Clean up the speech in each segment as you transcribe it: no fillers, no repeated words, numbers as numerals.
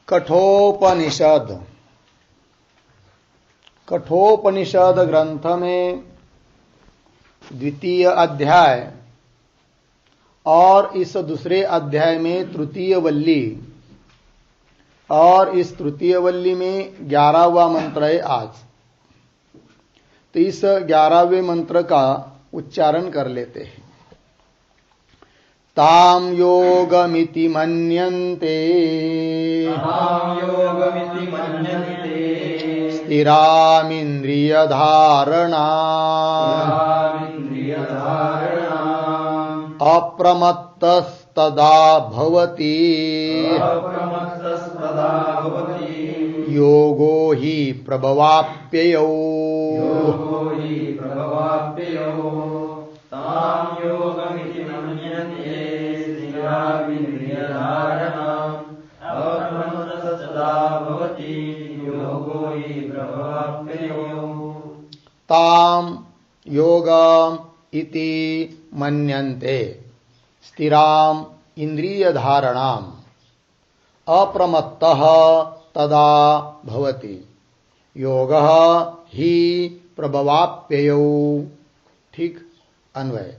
कठोपनिषद। कठोपनिषद ग्रंथ में द्वितीय अध्याय और इस दूसरे अध्याय में तृतीय वल्ली और इस तृतीय वल्ली में 11वां मंत्र है आज। तो इस 11वें मंत्र का उच्चारण कर लेते हैं। ताम योगमिति मन्यन्ते स्थिरामिन्द्रियधारणा अप्रमत्तस्तदा भवति योगो हि प्रभवाप्ययौ। ताम योगम इति मन्यन्ते स्थिराम इंद्रिय धारणाम अप्रमत्तः तदा भवति योगः हि प्रभवाप्ययौ। ठीक अन्वय।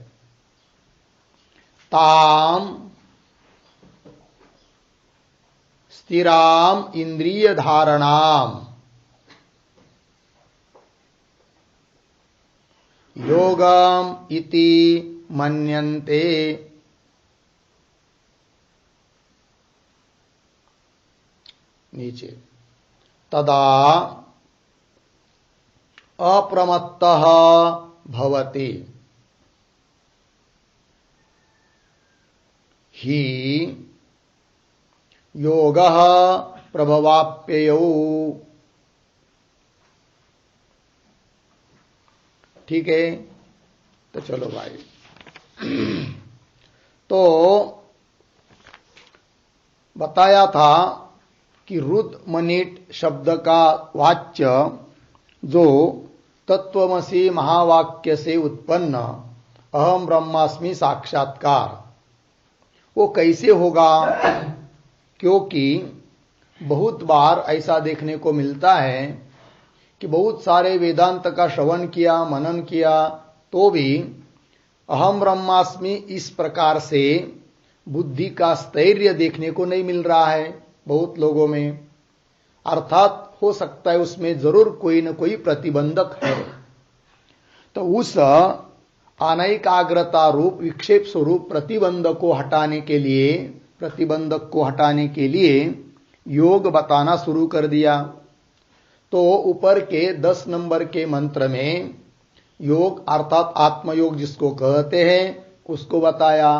ताम स्थिराम इंद्रिय धारणाम योगम इति मन्यन्ते नीचे तदा अप्रमत्तः भवति हि योगः प्रभवाप्ययौ। ठीक है, तो चलो भाई। तो बताया था कि रुद्र मनिट शब्द का वाच्य जो तत्वमसि महावाक्य से उत्पन्न अहम ब्रह्मास्मि साक्षात्कार वो कैसे होगा, क्योंकि बहुत बार ऐसा देखने को मिलता है कि बहुत सारे वेदांत का श्रवण किया, मनन किया, तो भी अहम ब्रह्मास्मि इस प्रकार से बुद्धि का स्थैर्य देखने को नहीं मिल रहा है बहुत लोगों में। अर्थात हो सकता है उसमें जरूर कोई न कोई प्रतिबंधक है। तो उस अनैकाग्रता रूप विक्षेप स्वरूप प्रतिबंधक को हटाने के लिए योग बताना शुरू कर दिया। तो ऊपर के 10 नंबर के मंत्र में योग अर्थात आत्मयोग जिसको कहते हैं उसको बताया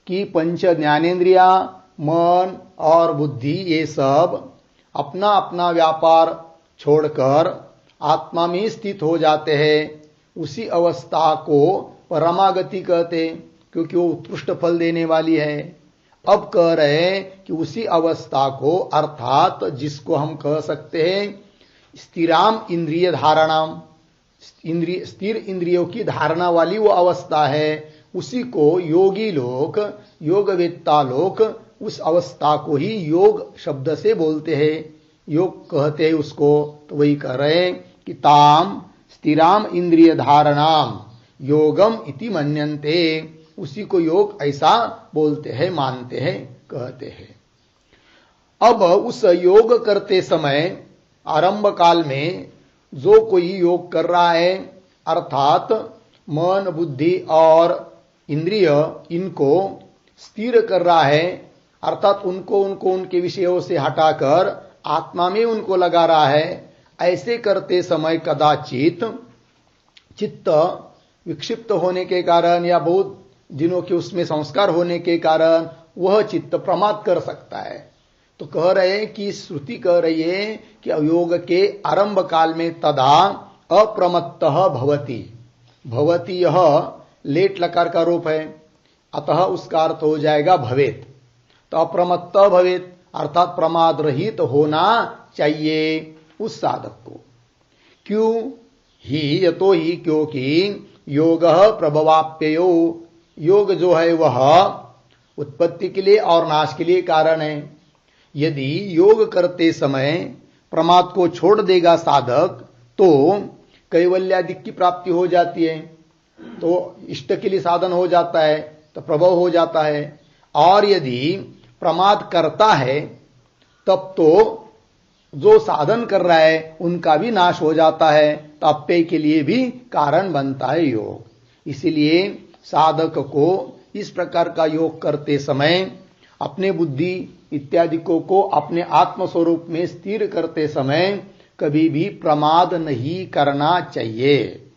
कि पंच ज्ञानेंद्रिया, मन और बुद्धि ये सब अपना अपना व्यापार छोड़कर आत्मा में स्थित हो जाते हैं। उसी अवस्था को परमागति कहते हैं क्योंकि वो उत्कृष्ट फल देने वाली है। अब कह रहे हैं कि उसी अवस्था को अर्थात जिसको हम कह सकते हैं स्थिराम इंद्रिय धारणाम, स्थिर इंद्रियों की धारणा वाली वो अवस्था है, उसी को योगी लोग, योगवेत्ता लोग उस अवस्था को ही योग शब्द से बोलते हैं, योग कहते हैं उसको। तो वही कह रहे हैं कि ताम स्थिराम इंद्रिय धारणाम योगम इति मन्यन्ते, उसी को योग ऐसा बोलते हैं, मानते हैं, कहते हैं। अब उस योग करते समय आरंभ काल में जो कोई योग कर रहा है अर्थात मन, बुद्धि और इंद्रिय इनको स्थिर कर रहा है, अर्थात उनको उनके विषयों से हटाकर आत्मा में उनको लगा रहा है। ऐसे करते समय कदाचित चित्त विक्षिप्त होने के कारण या बहुत दिनों के उसमें संस्कार होने के कारण वह चित्त प्रमाद कर सकता है। तो कह रहे हैं कि श्रुति कह रही है कि योग के आरंभ काल में तदा अप्रमत्तः भवति, भवति यह लेट लकार का रूप है, अतः उसका अर्थ हो जाएगा भवेत। तो अप्रमत्त भवेत अर्थात प्रमाद रहित होना चाहिए उस साधक को। क्यों ही, यतो ही क्योंकि योग प्रभवाप्ययो, योग जो है वह उत्पत्ति के लिए और नाश के लिए कारण है। यदि योग करते समय प्रमाद को छोड़ देगा साधक तो कैवल्यादिक की प्राप्ति हो जाती है, तो इष्ट के लिए साधन हो जाता है, तो प्रभव हो जाता है। और यदि प्रमाद करता है तब तो जो साधन कर रहा है उनका भी नाश हो जाता है, तो अप्यय के लिए भी कारण बनता है योग। इसीलिए साधक को इस प्रकार का योग करते समय अपने बुद्धि इत्यादि को अपने आत्मस्वरूप में स्थिर करते समय कभी भी प्रमाद नहीं करना चाहिए।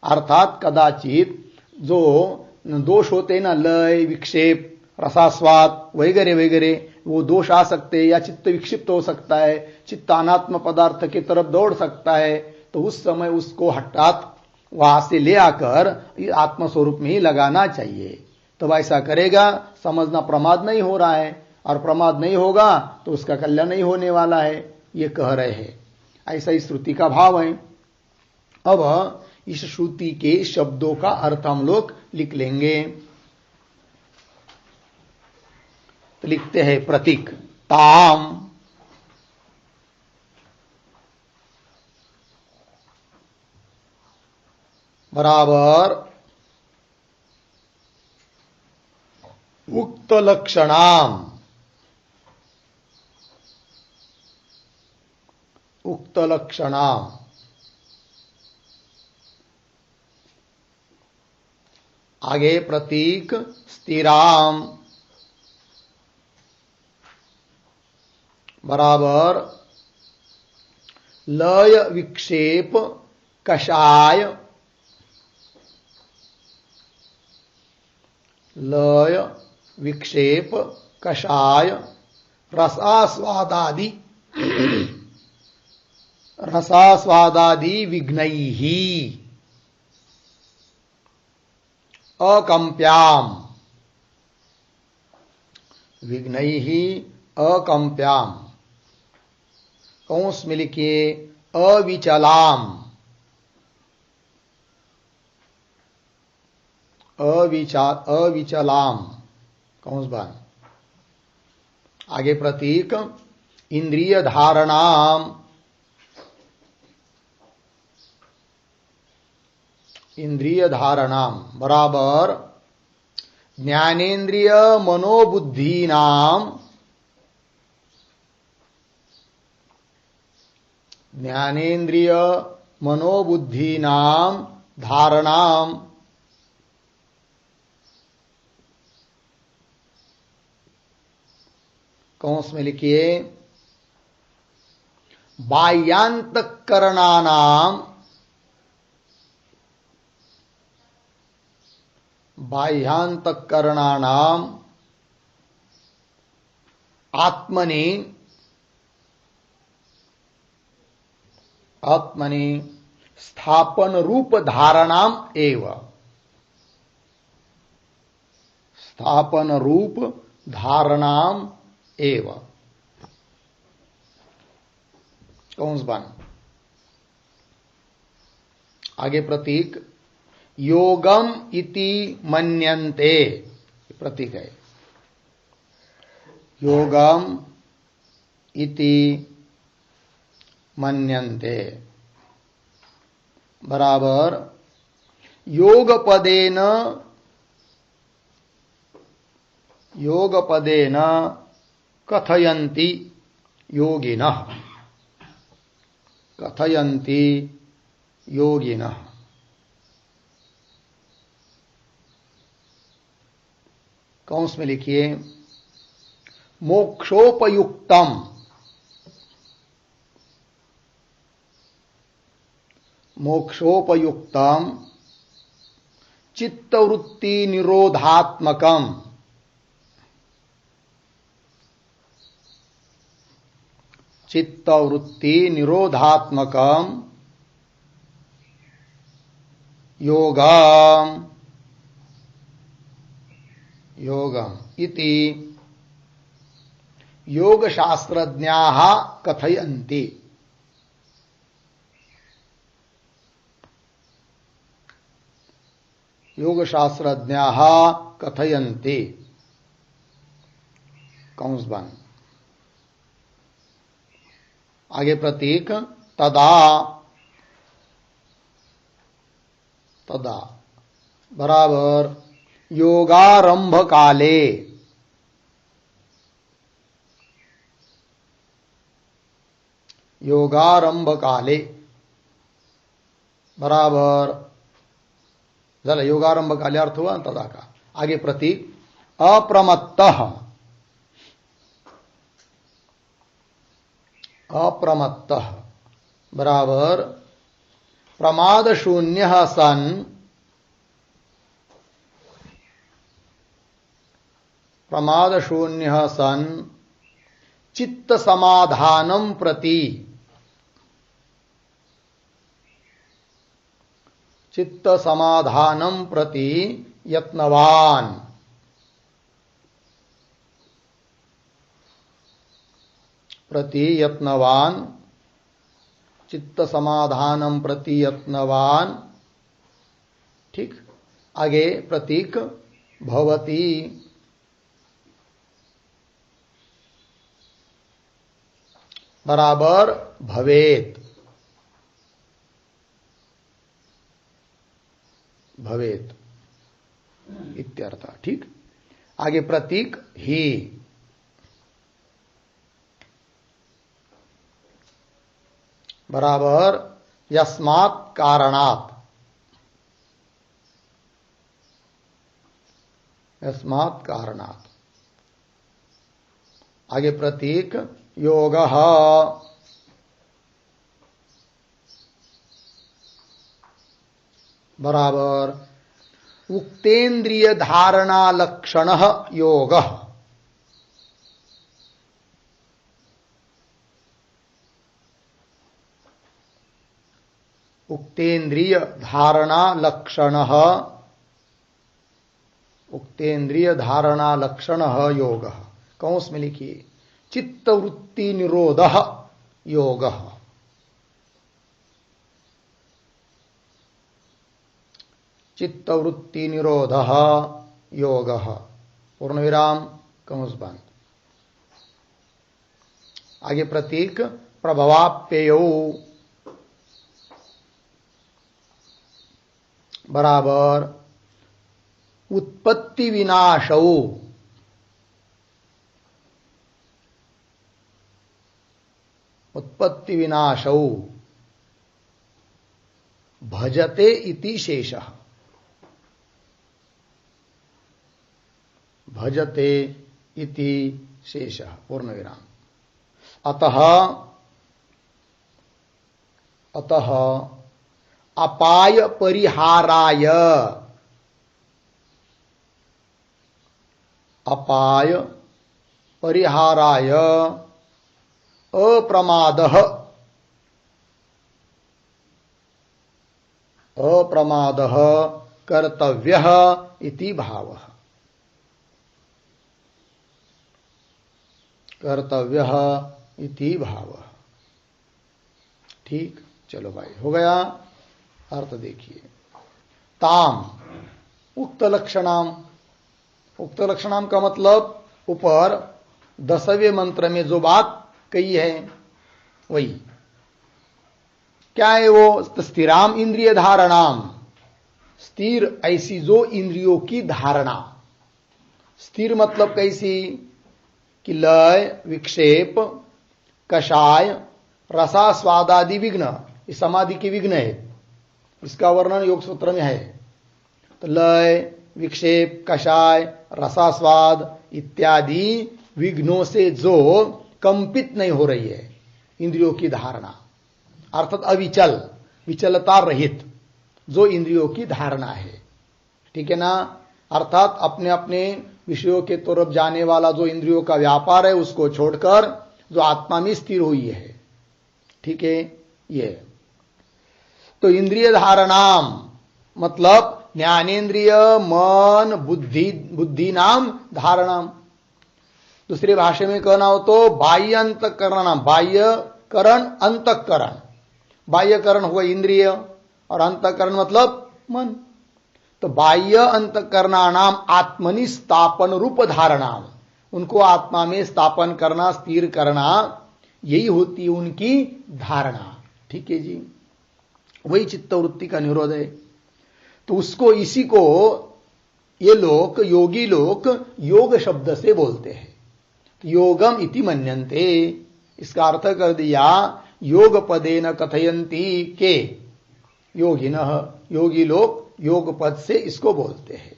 अर्थात कदाचित जो दोष होते ना, लय, विक्षेप, रसास्वाद वगैरह वगैरह, वो दोष आ सकते हैं या चित्त विक्षिप्त हो सकता है, चित्त अनात्म पदार्थ की तरफ दौड़ सकता है, तो उस समय उसको हठात वहां से ले आकर आत्मस्वरूप में ही लगाना चाहिए। तो ऐसा करेगा समझना प्रमाद नहीं हो रहा है, और प्रमाद नहीं होगा तो उसका कल्याण नहीं होने वाला है, ये कह रहे हैं। ऐसा ही श्रुति का भाव है। अब इस श्रुति के शब्दों का अर्थ हम लोग लिख लेंगे। तो लिखते हैं प्रतीक ताम बराबर उक्त लक्षणाम, उक्त लक्षणाम आगे प्रतीक स्थिराम बराबर लय विक्षेप कषाय, लय विक्षेप कषाय रसास्वादादि, रसास्वादादि विघ्नैः अकंप्याम, विघ्नैः अकंप्याम, कौंस में लिखिए अविचलाम, अविचलाम कौंस बान। आगे प्रतीक इंद्रिय धारणाम, इंद्रिय धारणाम बराबर ज्ञानेन्द्रिय मनोबुद्धीनाम, ज्ञानेन्द्रिय मनोबुद्धीनाम धारणाम कौंस में लिखिए बाह्यांतःकरणानाम, बाह्यांतःकरणानाम आत्मनि, आत्मनि स्थापन रूप धारणाम एव, स्थापन रूप धारणाम एव कौंस बन। आगे प्रतीक योगम इति मन्यन्ते, प्रतीक है योगम इति मन्यन्ते बराबर योगपदेन, योगपदेन कथयन्ति योगिनः, कथयन्ति योगिनः कौंस में लिखिए मोक्षोपयुक्तम, मोक्षोपयुक्तम चित्तवृत्ति निरोधात्मकम, चित्तवृत्ति निरोधात्मकम योगम, योगम इति योग शास्त्रज्ञाः कथयन्ति, योग शास्त्रज्ञाः कथयन्ति कौंस बन। आगे प्रतीक तदा, तदा बराबर योगारंभ काले, योगारंभ काले बराबर झालं, योगारंभ काले अर्थ हुआ तदा का। आगे प्रतीक अप्रमत्तः, अप्रमत्तः बराबर प्रमाद शून्य सन, प्रमाद शून्य सन चित्त समाधानम प्रति, चित्त समाधानम प्रति यत्नवान, प्रति यत्नवान, चित्त समाधानम प्रति यत्नवान। ठीक, आगे प्रतीक भवती, बराबर भवेत, भवेत इत्यर्थ। ठीक, आगे प्रतीक ही, बराबर यस्मात् कारणात्, यस्मात् कारणात्। आगे प्रतीक योगः, बराबर उक्तेन्द्रिय धारणा लक्षणः योगः, उक्तेन्द्रिय धारणा लक्षणः, उक्तेन्द्रिय धारणा लक्षणः योगः। कौंस में लिखिए चित्तवृत्ति निरोधः योगः, चित्तवृत्ति निरोधः योगः, पूर्ण विराम कंस बंद। आगे प्रतीक प्रभवाप्ययो, बराबर उत्पत्ति विनाशौ, उत्पत्ति विनाशौ भजते इति शेषः, भजते इति शेषः, पूर्ण विराम। अतः, अतः अपाय परिहाराय, अपाय परिहाराय अप्रमादः, अप्रमादः कर्तव्यः इति भावः, कर्तव्यः इति भावः। ठीक, चलो भाई हो गया। अर्थ देखिए, ताम उक्त लक्षणाम, उक्त लक्षणाम का मतलब ऊपर 10वें मंत्र में जो बात कही है वही क्या है वो, स्थिराम इंद्रिय धारणाम, स्थिर ऐसी जो इंद्रियों की धारणा। स्थिर मतलब कैसी कि लय विक्षेप कषाय रसास्वादादि विघ्न, इस समाधि के विघ्न है, इसका वर्णन योग सूत्र में है। तो लय विक्षेप कषाय रसास्वाद इत्यादि विघ्नों से जो कंपित नहीं हो रही है इंद्रियों की धारणा, अर्थात अविचल, विचलता रहित जो इंद्रियों की धारणा है। ठीक है ना, अर्थात अपने अपने विषयों के तरफ जाने वाला जो इंद्रियों का व्यापार है उसको छोड़कर जो आत्मा में स्थिर हुई है। ठीक है, ये तो इंद्रिय धारणाम मतलब ज्ञानेन्द्रिय मन बुद्धि, बुद्धि नाम धारणाम। दूसरी भाषा में कहना हो तो बाह्य अंतकरण, बाह्य करण अंतकरण, बाह्य करण हुआ इंद्रिय और अंतकरण मतलब मन। तो बाह्य अंतकरणानाम आत्मनि स्थापन रूप धारणाम, उनको आत्मा में स्थापन करना, स्थिर करना, यही होती है उनकी धारणा। ठीक है जी, वही चित्तवृत्ति का निरोध है। तो उसको, इसी को ये लोग, योगी लोग योग शब्द से बोलते हैं। योगम इति मन्यन्ते, इसका अर्थ कर दिया योग पदेन कथयन्ति के योगिनः, योगी लोग योग पद से इसको बोलते हैं।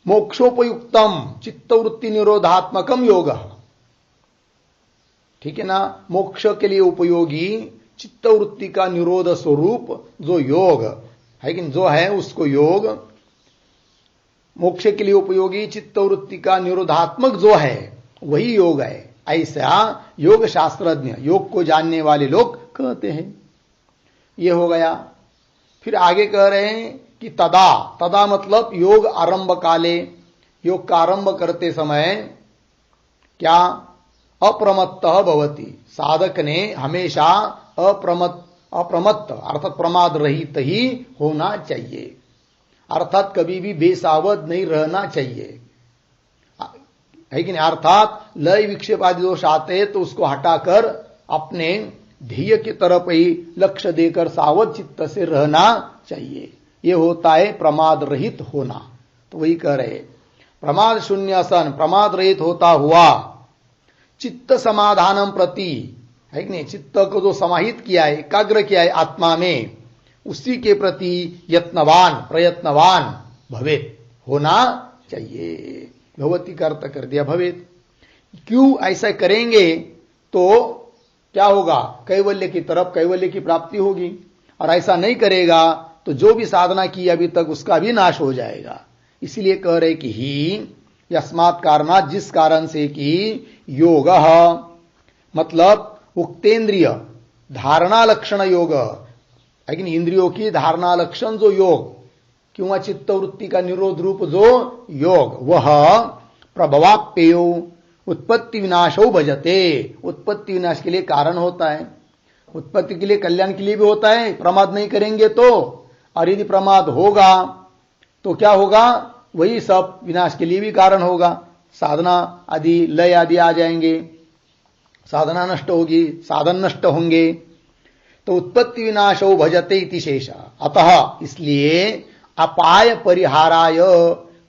मोक्षोपयुक्तम चित्तवृत्ति निरोधात्मकम योग, ठीक है ना, मोक्ष के लिए उपयोगी चित्तवृत्ति का निरोध स्वरूप जो योग है कि जो है उसको योग, मोक्ष के लिए उपयोगी चित्तवृत्ति का निरोधात्मक जो है वही योग है, ऐसा योग शास्त्रज्ञ, योग को जानने वाले लोग कहते हैं। ये हो गया। फिर आगे कह रहे हैं कि तदा, तदा मतलब योग आरंभ काले, योग का आरंभ करते समय क्या, अप्रमत्तः भवति, साधक ने हमेशा अप्रमत्त अर्थात प्रमाद रहित ही होना चाहिए, अर्थात कभी भी बेसावध नहीं रहना चाहिए, है कि नहीं। अर्थात लय विक्षेप आदि दोष आते हैं तो उसको हटाकर अपने ध्येय की तरफ ही लक्ष्य देकर सावध चित्त से रहना चाहिए। ये होता है प्रमाद रहित होना। तो वही कह रहे, प्रमाद शून्य सन, प्रमाद रहित होता हुआ चित्त समाधानम प्रति, है कि नहीं, चित्त को जो समाहित किया है, एकाग्र किया है आत्मा में, उसी के प्रति यत्नवान प्रयत्नवान भवेत, होना चाहिए। भगवती का अर्थ कर दिया भवेत। क्यों ऐसा करेंगे तो क्या होगा, कैवल्य की तरफ, कैवल्य की प्राप्ति होगी। और ऐसा नहीं करेगा तो जो भी साधना की अभी तक उसका भी नाश हो जाएगा। इसलिए कह रहे कि ही यस्मात् कारणात्, जिस कारण से कि योग मतलब उक्तेंद्रिय धारणा लक्षण योग, लेकिन इंद्रियों की धारणा लक्षण जो योग किंवा चित्तवृत्ति का निरोध रूप जो योग, वह प्रभवाप्ययो उत्पत्ति विनाशो भजते, उत्पत्ति विनाश के लिए कारण होता है, उत्पत्ति के लिए कल्याण के लिए भी होता है। प्रमाद नहीं करेंगे तो, और यदि प्रमाद होगा तो क्या होगा, वही सब विनाश के लिए भी कारण होगा। साधना आदि लय आदि आ जाएंगे, साधना नष्ट होगी, साधन नष्ट होंगे। तो उत्पत्ति विनाशो भजते इति शेष। अतः इसलिए अपाय परिहाराय,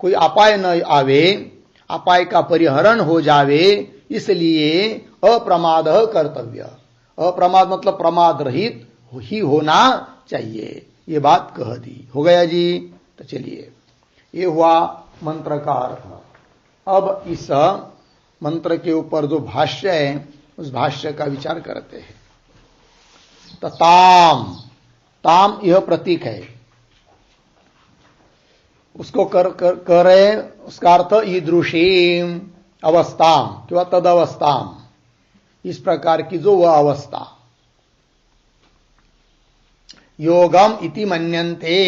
कोई अपाय न आवे, अपाय का परिहरण हो जावे, इसलिए अप्रमाद कर्तव्य। अप्रमाद मतलब प्रमाद रहित ही होना चाहिए। ये बात कह दी। हो गया जी। तो चलिए, ये हुआ मंत्र का अर्थ। अब इस मंत्र के ऊपर जो भाष्य है उस भाष्य का विचार करते हैं। तो ताम, ताम यह प्रतीक है, उसको कर रहे, उसका अर्थ ईदृशीम अवस्थाम किंवा तदवस्थाम, इस प्रकार की जो वह अवस्था। योगम इति मन्यन्ते,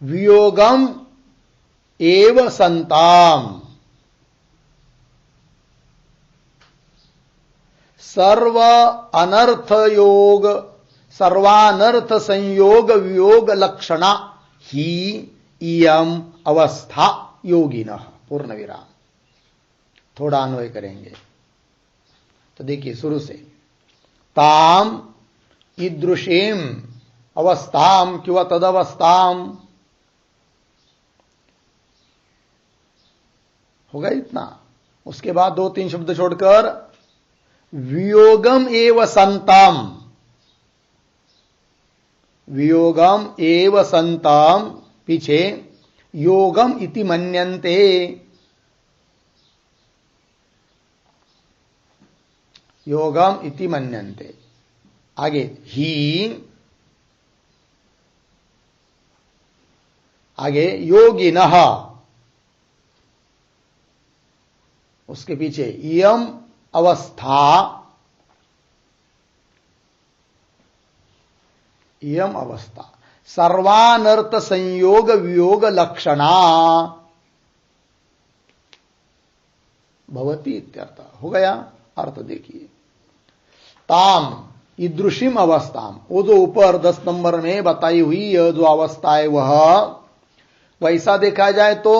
वियोगम एव संताम, सर्व अनर्थ योग, सर्वानर्थ संयोग वियोग लक्षणा ही इयम अवस्था योगिनः। पूर्ण विराम। थोड़ा अन्वय करेंगे तो देखिए शुरू से, ताम ईदृशीम अवस्थाम किंवा तदवस्थाम, होगा इतना। उसके बाद 2-3 शब्द छोड़कर वियोगम एव संताम, वियोगम एव संताम, पीछे योगम इति मन्यन्ते, योगम इति मन्यन्ते, आगे ही, आगे योगिनः, उसके पीछे इयम अवस्था, इयम अवस्था, सर्वानर्थ संयोग वियोग लक्षणा भवती इत्यर्थ। हो गया अर्थ। देखिए, ताम ईदृशीम अवस्थाम, वो जो ऊपर 10 नंबर में बताई हुई यह जो अवस्था है वह वैसा देखा जाए तो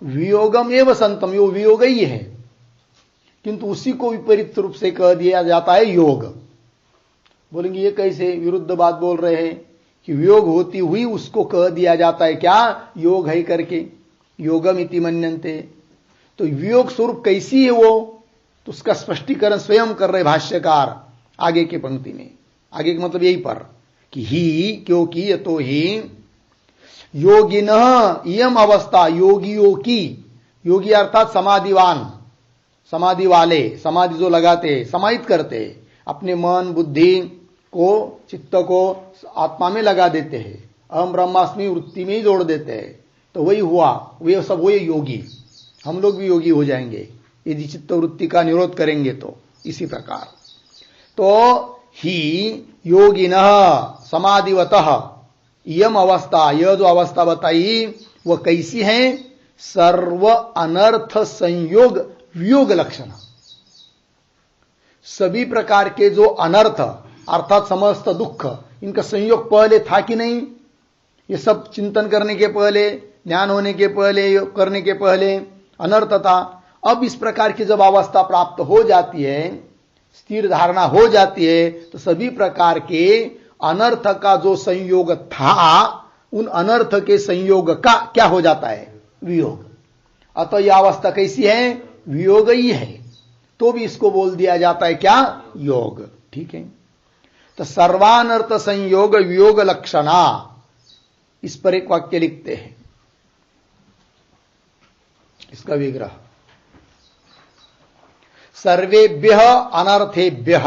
वियोगम एवं संतम, यो वियोग ही है, किंतु उसी को विपरीत रूप से कह दिया जाता है योग। बोलेंगे ये कैसे विरुद्ध बात बोल रहे हैं कि वियोग होती हुई उसको कह दिया जाता है क्या योग है करके, योगम इति मन्यन्ते। तो वियोग स्वरूप कैसी है वो, तो उसका स्पष्टीकरण स्वयं कर रहे भाष्यकार आगे की पंक्ति में। आगे का मतलब यही पर कि ही, क्योंकि ये तो ही योगिनः इयम अवस्था, योगियों की, योगी अर्थात समाधिवान, समाधि वाले, समाधि जो लगाते समाहित करते अपने मन बुद्धि को चित्त को आत्मा में लगा देते हैं, अहम ब्रह्मास्मि वृत्ति में ही जोड़ देते हैं, तो वही हुआ, वे सब वही योगी। हम लोग भी योगी हो जाएंगे यदि चित्त वृत्ति का निरोध करेंगे तो इसी प्रकार। तो ही योगिनः समाधिवतः यम अवस्था, यह जो अवस्था बताई वह कैसी है, सर्व अनर्थ संयोग वियोग लक्षण। सभी प्रकार के जो अनर्थ अर्थात समस्त दुख, इनका संयोग पहले था कि नहीं, ये सब चिंतन करने के पहले, ज्ञान होने के पहले, करने के पहले अनर्थ था। अब इस प्रकार की जब अवस्था प्राप्त हो जाती है, स्थिर धारणा हो जाती है, तो सभी प्रकार के अनर्थ का जो संयोग था उन अनर्थ के संयोग का क्या हो जाता है, वियोग। अतः यह अवस्था कैसी है, वियोग ही है, तो भी इसको बोल दिया जाता है क्या, योग। ठीक है, तो सर्वानर्थ संयोग वियोग लक्षणा, इस पर एक वाक्य लिखते हैं, इसका विग्रह। सर्वेभ्यः अनर्थेभ्यः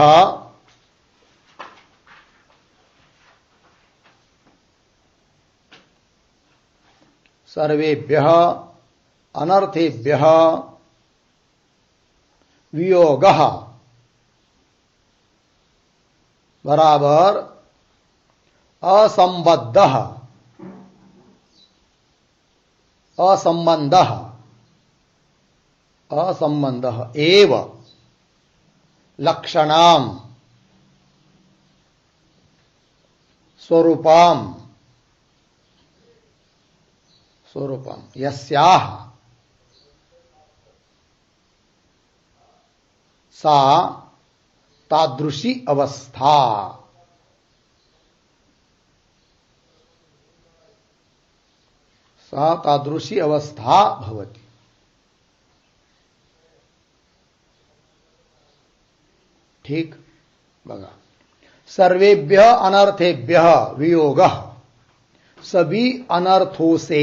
सर्वेभ्यः अनर्थेभ्यः वियोगः बराबर असंबद्धः असंबंधः असंबंधः एव लक्षणाम स्वरूपम स्वरूपम यस्याह सा तादृशी अवस्था। सा तादृशी अवस्था भवति। ठीक, बघा, सर्वेभ्यः अनर्थेभ्यः वियोगः, सभी अनर्थों से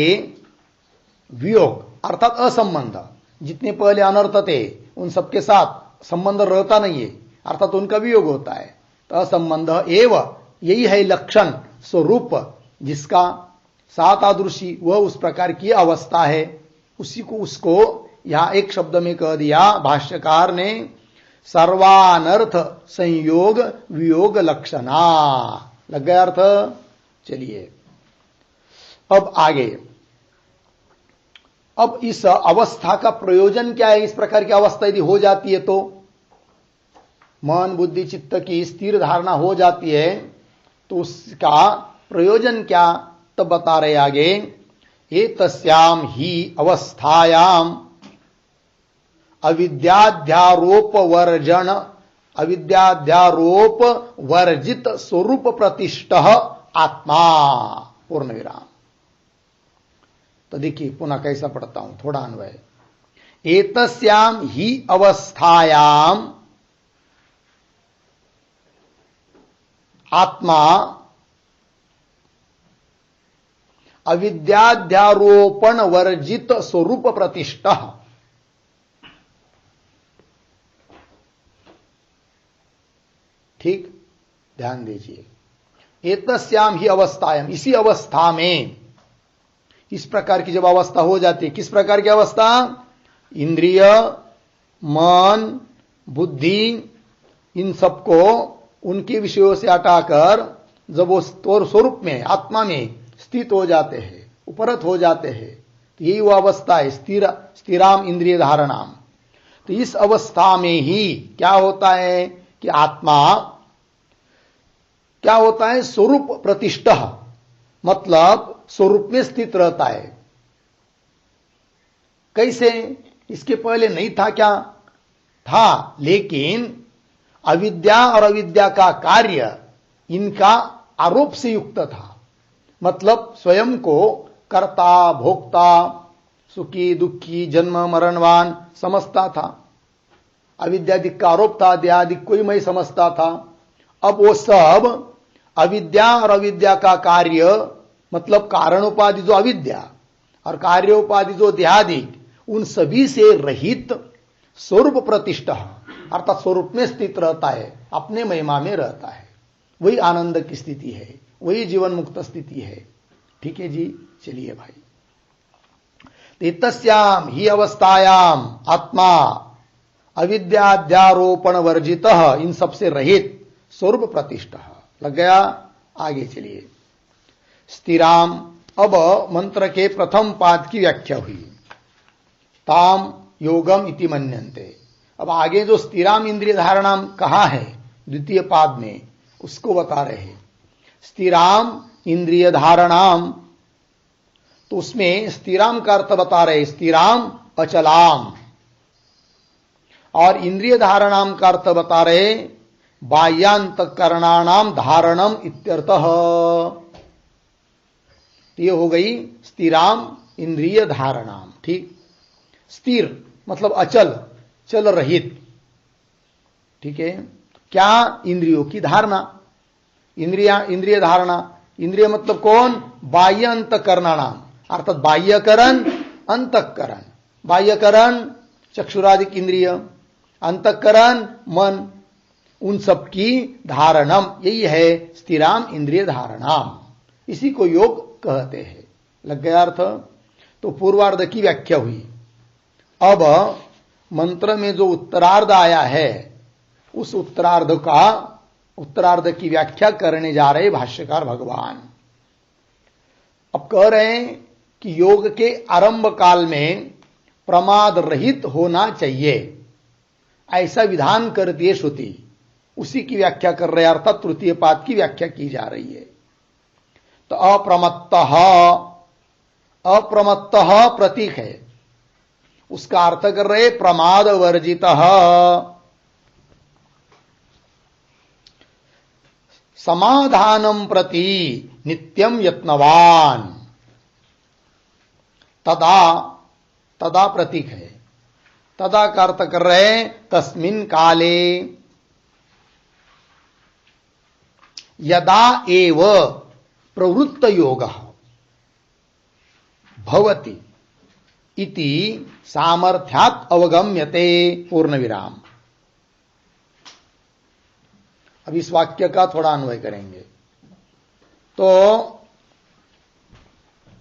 वियोग अर्थात असंबंध, जितने पहले अनर्थ थे उन सबके साथ संबंध रहता नहीं है, अर्थात उनका वियोग होता है। तो असंबंध एव, यही है लक्षण स्वरूप जिसका सात आदृशी, वह उस प्रकार की अवस्था है। उसी को उसको यहां एक शब्द में कह दिया भाष्यकार ने, सर्वानर्थ संयोग वियोग लक्षणा। लग गया अर्थ। चलिए अब आगे, अब इस अवस्था का प्रयोजन क्या है। इस प्रकार की अवस्था यदि हो जाती है तो मन बुद्धि चित्त की स्थिर धारणा हो जाती है, तो उसका प्रयोजन क्या, तब बता रहे आगे, एतस्याम ही अवस्थायाम अविद्याध्यारोप वर्जन, अविद्याध्यारोप वर्जित स्वरूप प्रतिष्ठः आत्मा। पूर्ण विराम। तो देखिए पुनः कैसा पढ़ता हूं, थोड़ा अन्वय। एतस्याम ही अवस्थायाम आत्मा अविद्याध्यारोपण वर्जित स्वरूप प्रतिष्ठः। ठीक, ध्यान दीजिए। एतस्याम ही अवस्थायाम, इसी अवस्था में, इस प्रकार की जब अवस्था हो जाती है, किस प्रकार की अवस्था, इंद्रिय मन बुद्धि इन सबको उनके विषयों से हटाकर जब वो स्वरूप में आत्मा में स्थित हो जाते हैं, उपरत हो जाते हैं, तो यही वो अवस्था है स्थिराम इंद्रिय धारणाम। तो इस अवस्था में ही क्या होता है कि आत्मा क्या होता है, स्वरूप प्रतिष्ठा, मतलब स्वरूप में स्थित रहता है। कैसे, इसके पहले नहीं था क्या, था, लेकिन अविद्या और अविद्या का कार्य इनका आरोप से युक्त था। मतलब स्वयं को कर्ता, भोक्ता, सुखी, दुखी, जन्म मरणवान समझता था। अविद्यादिक का आरोप था, देहादिक को ही मैं समझता था। अब वो सब अविद्या और अविद्या का कार्य, मतलब कारण उपाधि जो अविद्या और कार्य उपाधि जो देहादिक, उन सभी से रहित स्वरूप प्रतिष्ठा, अर्थात स्वरूप में स्थित रहता है, अपने महिमा में रहता है। वही आनंद की स्थिति है, वही जीवन मुक्त स्थिति है। ठीक है जी, चलिए भाई। तस्याम ही अवस्थायाम आत्मा अविद्याध्यारोपण वर्जित, इन सबसे रहित स्वरूप प्रतिष्ठा। लग गया? आगे चलिए। स्थिराम, अब मंत्र के प्रथम पाद की व्याख्या हुई। ताम योगम इति मन्यन्ते। अब आगे जो स्थिराम इंद्रिय धारणाम कहा है द्वितीय पाद में, उसको बता रहे हैं। स्थिराम इंद्रिय धारणाम, तो उसमें स्थिराम का अर्थ बता रहे, स्थिराम अचलाम, और इंद्रिय धारणाम का अर्थ बता रहे बाह्यांतकरणानाम धारणम इत्यर्थः। ये हो गई स्थिराम इंद्रिय धारणाम। ठीक, स्थिर मतलब अचल, चल रहित। ठीक है, क्या? इंद्रियों की धारणा, इंद्रिय धारणा। इंद्रिय मतलब कौन? बाह्य अंतकरणानाम, अर्थात बाह्यकरण अंतकरण। बाह्यकरण चक्षुरादिक इंद्रिय, अंतकरण मन, उन सब की धारणम, यही है स्थिराम इंद्रिय धारणाम। इसी को योग कहते हैं। लग गया अर्थ? तो पूर्वार्ध की व्याख्या हुई। अब मंत्र में जो उत्तरार्ध आया है, उस उत्तरार्ध की व्याख्या करने जा रहे भाष्यकार भगवान। अब कह रहे हैं कि योग के आरंभ काल में प्रमाद रहित होना चाहिए, ऐसा विधान करती है श्रुति। उसी की व्याख्या कर रहे हैं, अर्थात तृतीय पाद की व्याख्या की जा रही है। तो अप्रमत्तः प्रतीक है, उसका अर्थ कर रहे प्रमाद वर्जितः, समाधानम प्रति नित्यम यत्नवान। तदा प्रतीक है। तदा का अर्थ कर रहे तस्मिन् काले यदा एव प्रवृत्त योगः भवति इति सामर्थ्यात् अवगम्यते। पूर्ण विराम। अब इस वाक्य का थोड़ा अन्वय करेंगे। तो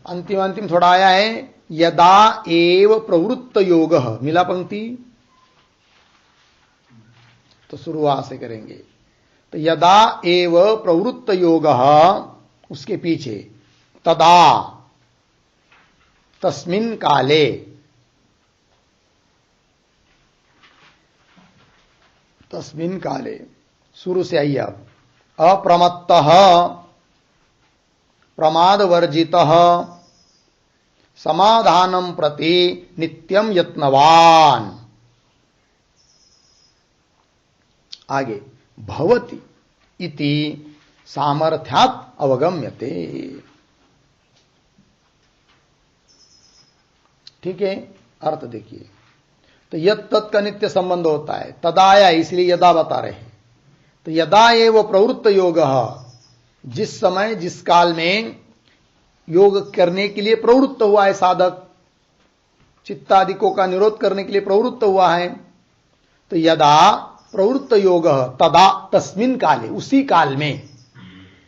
अंतिम थोड़ा आया है, यदा एव प्रवृत्त योगः, मिला पंक्ति, तो शुरुआत से करेंगे। तो यदा एव प्रवृत्त योगः, उसके पीछे तदा, तस्मिन् काले, तस्मिन् काले, शुरू से आइए अब। अप्रमत्तः प्रमाद वर्जितः समाधानम प्रति नित्यम यत्नवान। आगे भवति इति सामर्थ्यात् अवगम्यते। ठीक है, अर्थ देखिए। तो यत् तत् का नित्य संबंध होता है, तदाया इसलिए यदा बता रहे हैं। तो यदा एव प्रवृत्त योगः, जिस समय जिस काल में योग करने के लिए प्रवृत्त हुआ है साधक, चित्तादिकों का निरोध करने के लिए प्रवृत्त हुआ है, तो यदा प्रवृत्त योग तदा तस्मिन् काले, उसी काल में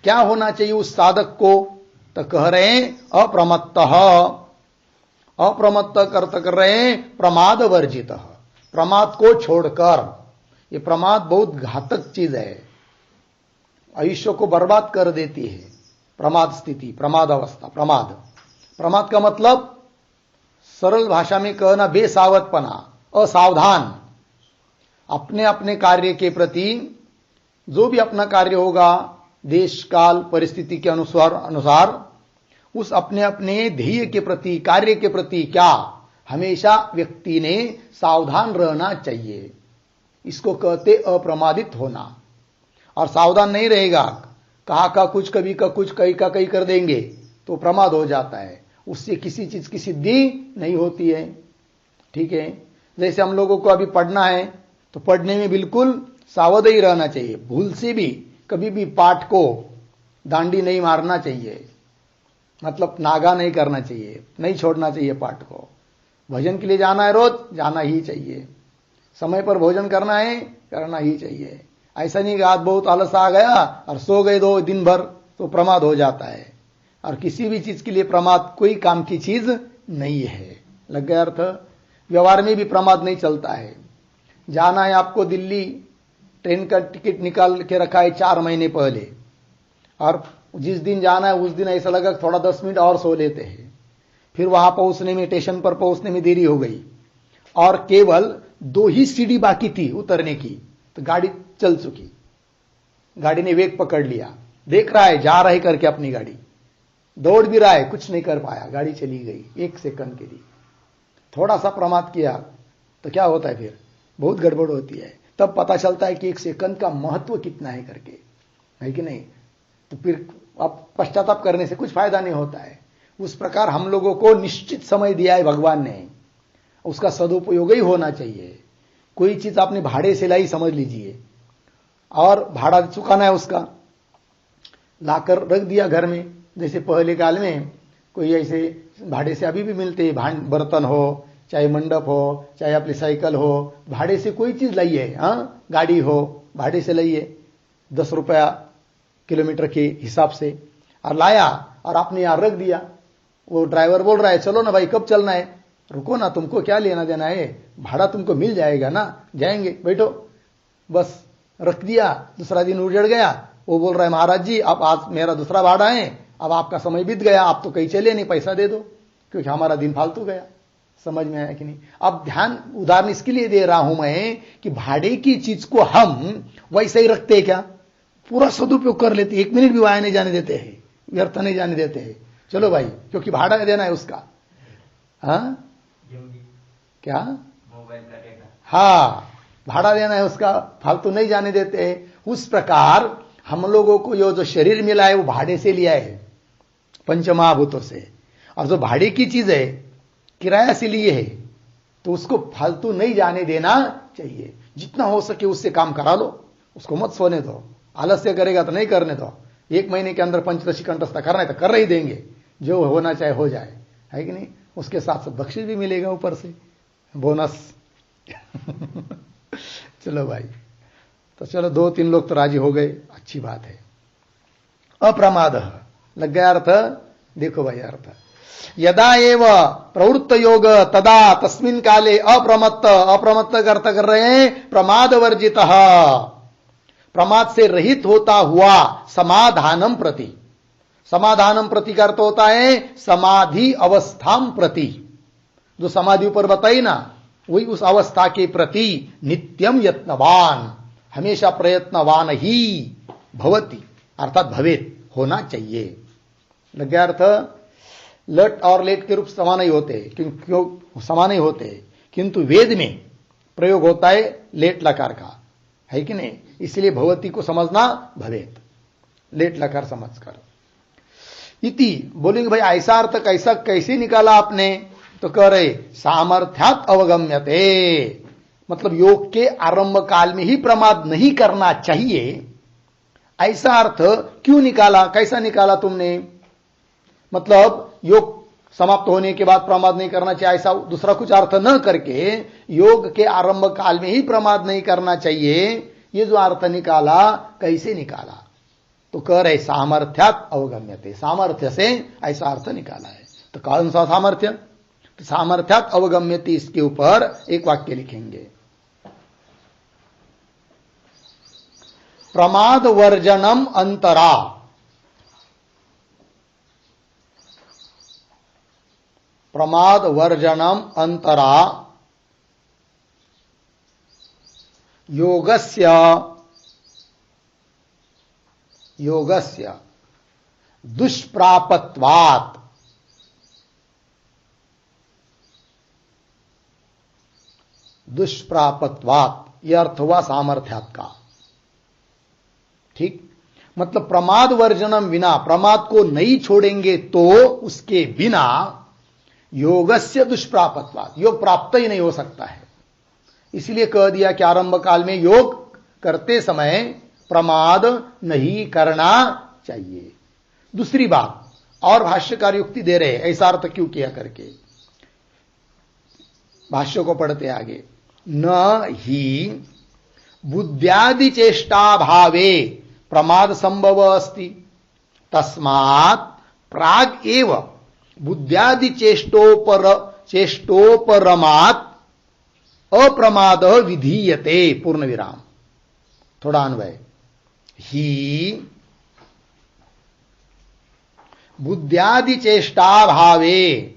क्या होना चाहिए उस साधक को? तो कह रहे हैं अप्रमत्तः। अप्रमत्त कर्त कर रहे हैं प्रमाद वर्जित, प्रमाद को छोड़कर। ये प्रमाद बहुत घातक चीज है, आयुष्य को बर्बाद कर देती है। प्रमाद स्थिति, प्रमाद अवस्था, प्रमाद का मतलब सरल भाषा में कहना बेसावधपना, असावधान। अपने अपने कार्य के प्रति, जो भी अपना कार्य होगा देश काल परिस्थिति के अनुसार उस अपने अपने ध्येय के प्रति, कार्य के प्रति क्या हमेशा व्यक्ति ने सावधान रहना चाहिए। इसको कहते अप्रमादित होना। और सावधान नहीं रहेगा, कहा का कुछ कभी का कुछ कहीं का कहीं कर देंगे तो प्रमाद हो जाता है, उससे किसी चीज की सिद्धि नहीं होती है। ठीक है, जैसे हम लोगों को अभी पढ़ना है तो पढ़ने में बिल्कुल सावध ही रहना चाहिए, भूल से भी कभी भी पाठ को दांडी नहीं मारना चाहिए, मतलब नागा नहीं करना चाहिए, नहीं छोड़ना चाहिए पाठ को। भजन के लिए जाना है रोज, जाना ही चाहिए, समय पर भोजन करना है, करना ही चाहिए। ऐसा नहीं कि आज बहुत आलस आ गया और सो गए 2 दिन भर तो प्रमाद हो जाता है। और किसी भी चीज के लिए प्रमाद कोई काम की चीज नहीं है। लग गया अर्थ? व्यवहार में भी प्रमाद नहीं चलता है। जाना है आपको दिल्ली, ट्रेन का टिकट निकाल के रखा है 4 महीने पहले, और जिस दिन जाना है उस दिन ऐसा लगा थोड़ा 10 मिनट और सो लेते हैं, फिर वहां पहुंचने में, स्टेशन पर पहुंचने में देरी हो गई और केवल 2 ही सीढ़ी बाकी थी उतरने की, तो गाड़ी चल चुकी। गाड़ी ने वेग पकड़ लिया, देख रहा है जा रहे करके अपनी गाड़ी, दौड़ भी रहा है, कुछ नहीं कर पाया, गाड़ी चली गई 1 सेकंड के लिए। थोड़ा सा प्रमाद किया तो क्या होता है, फिर बहुत गड़बड़ होती है। तब पता चलता है कि 1 सेकंड का महत्व कितना है करके, है कि नहीं? तो फिर अब पश्चाताप करने से कुछ फायदा नहीं होता है। उस प्रकार हम लोगों को निश्चित समय दिया है भगवान ने, उसका सदुपयोग ही होना चाहिए। कोई चीज आपने भाड़े से लाई समझ लीजिए, और भाड़ा चुकाना है उसका, लाकर रख दिया घर में। जैसे पहले काल में कोई ऐसे भाड़े से अभी भी मिलते हैं, बर्तन हो, चाहे मंडप हो, चाहे अपनी साइकिल हो, भाड़े से कोई चीज लाइए, हाँ, गाड़ी हो भाड़े से लाइए 10 रुपया किलोमीटर के हिसाब से, और लाया और आपने यहां रख दिया। वो ड्राइवर बोल रहा है चलो ना भाई, कब चलना है? रुको ना, तुमको क्या लेना देना है, भाड़ा तुमको मिल जाएगा ना, जाएंगे, बैठो। बस रख दिया, दूसरा दिन उजड़ गया। वो बोल रहा है महाराज जी अब आज मेरा दूसरा भाड़ा है, अब आपका समय बीत गया, आप तो कहीं चले नहीं, पैसा दे दो, क्योंकि हमारा दिन फालतू गया। समझ में आया कि नहीं? अब ध्यान, उदाहरण इसके लिए दे रहा हूं मैं कि भाड़े की चीज को हम वैसे ही रखते हैं क्या, पूरा सदुपयोग कर लेते, 1 मिनट भी वाया नहीं जाने देते हैं, व्यर्थ नहीं जाने देते हैं। चलो भाई, क्योंकि भाड़ा देना है उसका, हाँ क्या, मोबाइल का डेटा, हाँ भाड़ा देना है उसका, फालतू नहीं जाने देते हैं। उस प्रकार हम लोगों को ये जो शरीर मिला है वो भाड़े से लिया है, पंचमहाभूतों से, और जो भाड़े की चीज है किराया से लिए है, तो उसको फालतू नहीं जाने देना चाहिए। जितना हो सके उससे काम करा लो, उसको मत सोने दो। आलस्य करेगा तो नहीं करने दो, 1 महीने के अंदर पंचदशी कंठस्थ करना है तो कर ही देंगे, जो होना चाहे हो जाए, है कि नहीं? उसके साथ साथ बख्शिश भी मिलेगा ऊपर से, बोनस। चलो भाई, तो चलो 2-3 लोग तो राजी हो गए, अच्छी बात है। अप्रमाद लग गया अर्थ? देखो भाई अर्थ, यदा एव प्रवृत्त योग तदा तस्मिन काले अप्रमत्त, अप्रमत्त अर्थ कर रहे हैं प्रमाद वर्जित, प्रमाद से रहित होता हुआ समाधानम प्रति, समाधानम प्रति का अर्थ होता है समाधि अवस्थाम प्रति, जो समाधि ऊपर बताई ना, वही उस अवस्था के प्रति नित्यम यत्नवान, हमेशा प्रयत्नवान ही भवति, अर्थात भवेत, होना चाहिए। लग गया अर्थ? लट और लेट के रूप समान ही होते हैं, क्यों समान ही होते हैं, किंतु वेद में प्रयोग होता है लेट लकार का, है कि नहीं? इसलिए भवती को समझना भवेत, लेट लकार समझकर। इति बोलेंगे भाई ऐसा अर्थ कैसा, कैसे निकाला आपने? तो कह रहे सामर्थ्यात अवगम्यते, मतलब योग के आरंभ काल में ही प्रमाद नहीं करना चाहिए, ऐसा अर्थ क्यों निकाला, कैसा निकाला तुमने? मतलब योग समाप्त होने के बाद प्रमाद नहीं करना चाहिए, ऐसा दूसरा कुछ अर्थ न करके योग के आरंभ काल में ही प्रमाद नहीं करना चाहिए, ये जो अर्थ निकाला, कैसे निकाला? तो कह रहे सामर्थ्यात अवगम्यते, सामर्थ्य से ऐसा अर्थ निकाला है। तो कौन सा सामर्थ्य? तो सामर्थ्यात अवगम्यते, इसके ऊपर एक वाक्य लिखेंगे, प्रमाद वर्जनम अंतरा, प्रमाद वर्जनम अंतरा योगस्य, योगस्य दुष्प्रापत्वात्, दुष्प्रापत्वात्, यह अर्थ हुआ सामर्थ्यात् का। ठीक, मतलब प्रमाद वर्जनम विना, प्रमाद को नहीं छोड़ेंगे तो उसके बिना योगस्य दुष्प्रापत्वात्, योग प्राप्त ही नहीं हो सकता है। इसलिए कह दिया कि आरंभ काल में योग करते समय प्रमाद नहीं करना चाहिए। दूसरी बात, और भाष्यकार युक्ति दे रहे हैं ऐसा अर्थ क्यों किया करके, भाष्य को पढ़ते आगे। न ही बुद्ध्यादि चेष्टा भावे प्रमाद संभव अस्ति, तस्मात् प्राग एव बुद्ध्यादि चेष्टोपरमात् अप्रमाद विधीयते। पूर्ण विराम, थोड़ा अन्वय। ही बुद्ध्यादि चेष्टा भावे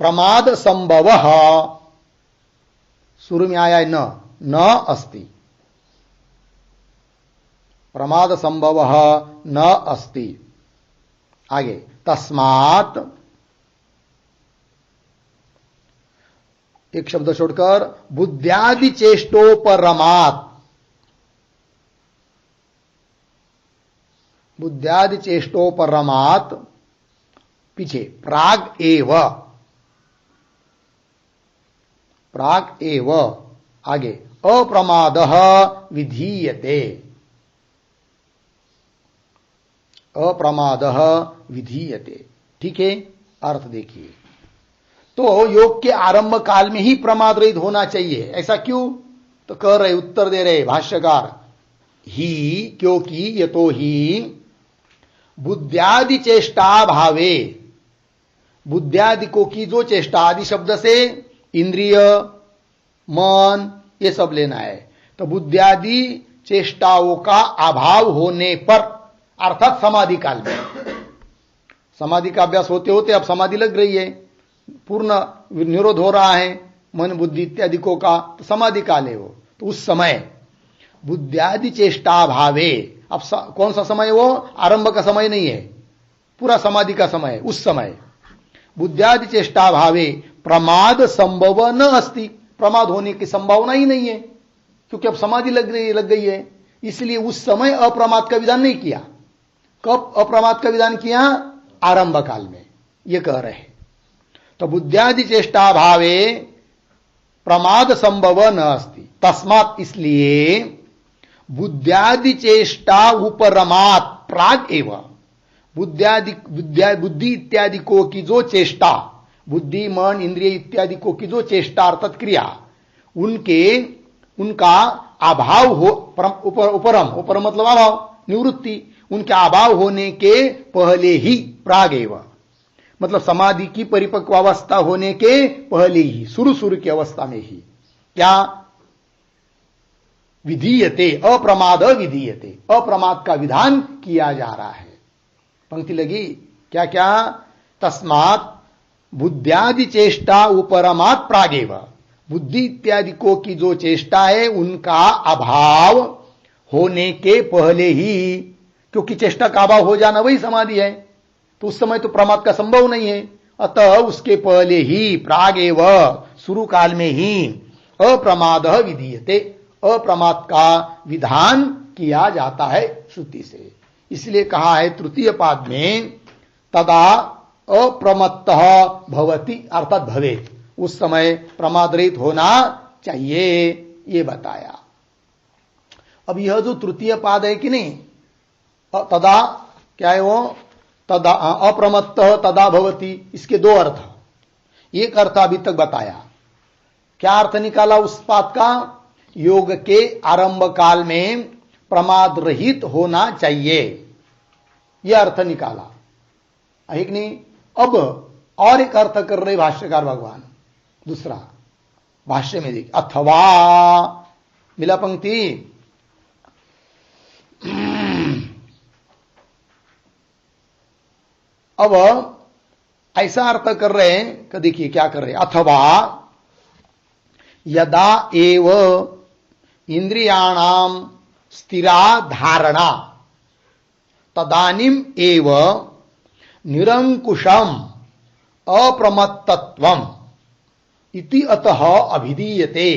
प्रमाद संभव, शुरू में आया न अस्ति, प्रमाद संभव न अस्ति। आगे तस्मात्, एक शब्द छोड़कर बुद्ध्यादि चेष्टोपरमात्, बुद्ध्यादि चेष्टोपरमात् पीछे प्राग एव, प्राग एव आगे अप्रमादः विधीयते, अप्रमादः विधीयते। ठीक है, अर्थ देखिए। तो योग के आरंभ काल में ही प्रमाद रहित होना चाहिए, ऐसा क्यों? तो कह रहे, उत्तर दे रहे भाष्यकार, ही क्योंकि यतो ही बुद्ध्यादि चेष्टा भावे, बुद्ध्यादि को की जो चेष्टा, आदि शब्द से इंद्रिय मन ये सब लेना है। तो बुद्ध्यादि चेष्टाओं का अभाव होने पर, अर्थात समाधि काल में, समाधि का अभ्यास होते होते अब समाधि लग रही है, पूर्ण निरोध हो रहा है मन बुद्धि इत्यादि को का, तो समाधि काल है वो। तो उस समय बुद्ध्यादि चेष्टा भावे, अब कौन सा समय? वो आरंभ का समय नहीं है, पूरा समाधि का समय। उस समय बुद्ध्यादि चेष्टा भावे प्रमाद संभव न अस्ति, प्रमाद होने की संभावना ही नहीं है, क्योंकि अब समाधि लग गई है। इसलिए उस समय अप्रमाद का विधान नहीं किया। कब अप्रमाद का विधान किया? आरंभ काल में, ये कह रहे हैं। तो बुद्ध्यादि चेष्टा भावे प्रमाद संभव न अस्ति, तस्मात् इसलिए बुद्ध्यादि चेष्टा उपरमात् प्राग एव, बुद्धि इत्यादि को की जो चेष्टा, बुद्धि मन इंद्रिय इत्यादि को की जो चेष्टा अर्थात क्रिया, उनका अभाव हो, उपरम मतलब अभाव, निवृत्ति, उनके अभाव होने के पहले ही, प्राग एव मतलब समाधि की परिपक्व अवस्था होने के पहले ही, शुरू की अवस्था में ही क्या विधीयते, अप्रमाद विधीयते, अप्रमाद का विधान किया जा रहा है। पंक्ति लगी क्या क्या? तस्मात् बुद्ध्यादि चेष्टा उपरमात् प्रागेव, बुद्धि इत्यादि को की जो चेष्टा है उनका अभाव होने के पहले ही, क्योंकि चेष्टा का अभाव हो जाना वही समाधि है, तो उस समय तो प्रमाद का संभव नहीं है। अतः उसके पहले ही, प्रागेव शुरू काल में ही, अप्रमाद विधीयते, अप्रमाद का विधान किया जाता है श्रुति से। इसलिए कहा है तृतीय पाद में, तदा अप्रमत्तः भवति अर्थात भवेत्, उस समय प्रमाद रहित होना चाहिए, ये बताया। अब यह जो तृतीय पाद है कि नहीं, तदा क्या है वो? तदा अप्रमत्तः तदा भवति, इसके दो अर्थ। एक अर्थ अभी तक बताया, क्या अर्थ निकाला उस पाद का? योग के आरंभ काल में प्रमाद रहित होना चाहिए, यह अर्थ निकाला है कि नहीं? अब और एक अर्थ कर रहे भाष्यकार भगवान, दूसरा भाष्य में देखिए, अथवा, मिला पंक्ति, अब ऐसा अर्थ कर रहे हैं कि देखिए क्या कर रहे हैं, अथवा यदा एव इंद्रियाणाम स्थिरा धारणा तदानीम एव निरंकुशम अप्रमत्तत्वम इति अतः अभिधीयते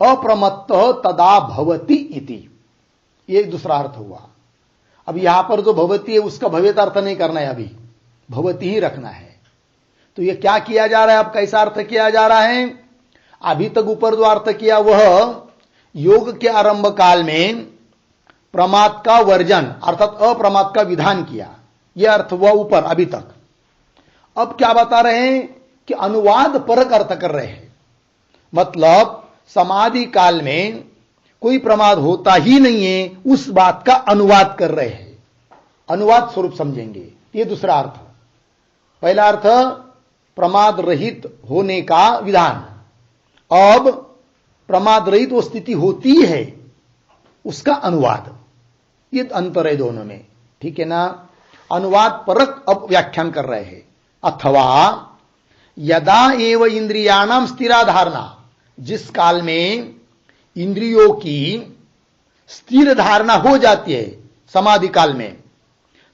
अप्रमत्तः तदा भवति इति। ये दूसरा अर्थ हुआ। अब यहां पर जो भवति है उसका भवेत अर्थ नहीं करना है, अभी भवति ही रखना है। तो ये क्या किया जा रहा है, अब कैसा अर्थ किया जा रहा है? अभी तक ऊपर जो अर्थ किया वह योग के आरंभ काल में प्रमाद का वर्जन अर्थात अप्रमाद का विधान किया, यह अर्थ हुआ ऊपर अभी तक। अब क्या बता रहे हैं कि अनुवाद परक अर्थ कर रहे हैं, मतलब समाधि काल में कोई प्रमाद होता ही नहीं है, उस बात का अनुवाद कर रहे हैं, अनुवाद स्वरूप समझेंगे। यह दूसरा अर्थ। पहला अर्थ प्रमाद रहित होने का विधान, अब प्रमाद रहित वो स्थिति होती है उसका अनुवाद, ये अंतर है दोनों में, ठीक है ना। अनुवाद परक अब व्याख्यान कर रहे हैं। अथवा यदा एव इंद्रियाणाम स्थिरा धारणा, जिस काल में इंद्रियों की स्थिर धारणा हो जाती है समाधि काल में,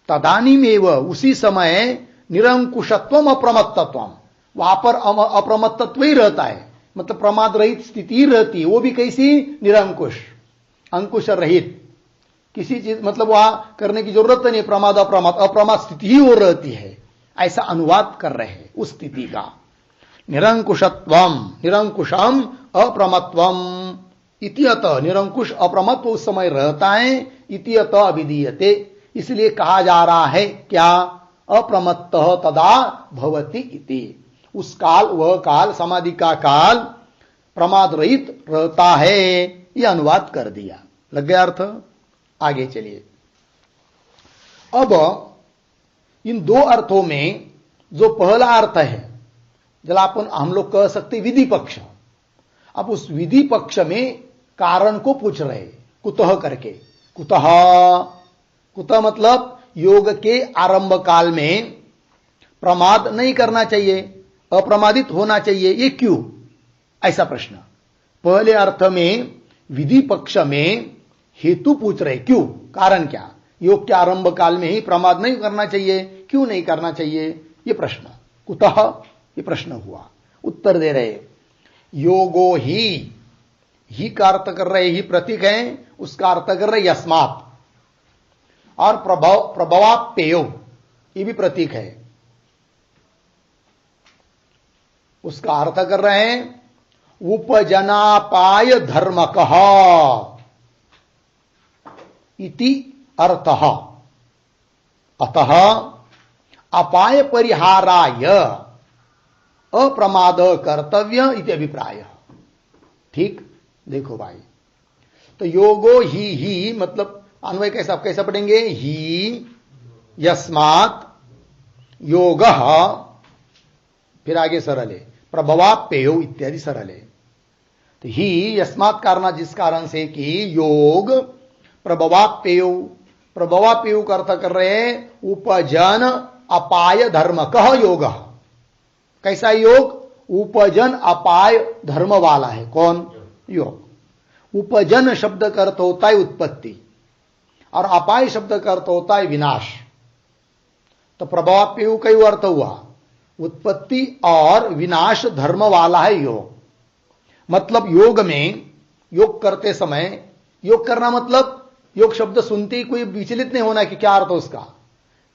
तदानीमेव उसी समय निरंकुशत्वम अप्रमत्तत्वम, वहां पर अप्रमत्तत्व ही रहता है, मतलब प्रमाद रहित स्थिति रहती है। वो भी कैसी? निरंकुश, अंकुश रहित, किसी चीज मतलब वहां करने की जरूरत नहीं, प्रमाद अप्रमाद, अप्रमाद स्थिति ही वो रहती है, ऐसा अनुवाद कर रहे हैं उस स्थिति का। निरंकुशत्वम निरंकुशम अप्रमत्वम इत्यत, निरंकुश अप्रमत्व उस समय रहता है, इत्यत अभिधीयते, इसलिए कहा जा रहा है क्या? अप्रमत्तः तदा भवति इति। उस काल, वह काल, समाधि का काल प्रमाद रहित रहता है, यह अनुवाद कर दिया। लग गया अर्थ? आगे चलिए। अब इन दो अर्थों में जो पहला अर्थ है, जलापन हम लोग कह सकते विधि पक्ष, अब उस विधि पक्ष में कारण को पूछ रहे, कुतः करके। कुतः, कुतः मतलब योग के आरंभ काल में प्रमाद नहीं करना चाहिए, अप्रमादित होना चाहिए, ये क्यों? ऐसा प्रश्न। पहले अर्थ में विधि पक्ष में हेतु पूछ रहे, क्यों, कारण क्या? योग के आरंभ काल में ही प्रमाद नहीं करना चाहिए, क्यों नहीं करना चाहिए? ये प्रश्न। कुतः, ये प्रश्न हुआ। उत्तर दे रहे, योगो ही का अर्थ कर रहे, ही प्रतीक है, उसका अर्थ कर रहे यस्मात्, और प्रभवाप्ययो, ये भी प्रतीक है, उसका अर्थ कर रहे हैं उपजनापाय धर्मकः इति अर्थः। अतः अपाय परिहाराय अप्रमाद कर्तव्य इति अभिप्राय। ठीक, देखो भाई, तो योगो ही मतलब अन्वय कैसा पढ़ेंगे? ही यस्मात् योगः, फिर आगे सरल है प्रभवाप्ययो इत्यादि सरल है। तो ही यस्मात् कारण, जिस कारण से कि योग प्रभवाप्ययो, प्रभवाप्ययो का अर्थ कर रहे हैं उपजन अपाय धर्म कह योग। कैसा योग? उपजन अपाय धर्म वाला है। कौन? योग। उपजन शब्द का अर्थ होता है उत्पत्ति, और अपाय शब्द का अर्थ होता है विनाश। तो प्रभवाप्ययो का ही अर्थ हुआ उत्पत्ति और विनाश धर्म वाला है योग। मतलब योग में, योग करते समय, योग करना मतलब योग शब्द सुनते ही कोई विचलित नहीं होना कि क्या अर्थ उसका।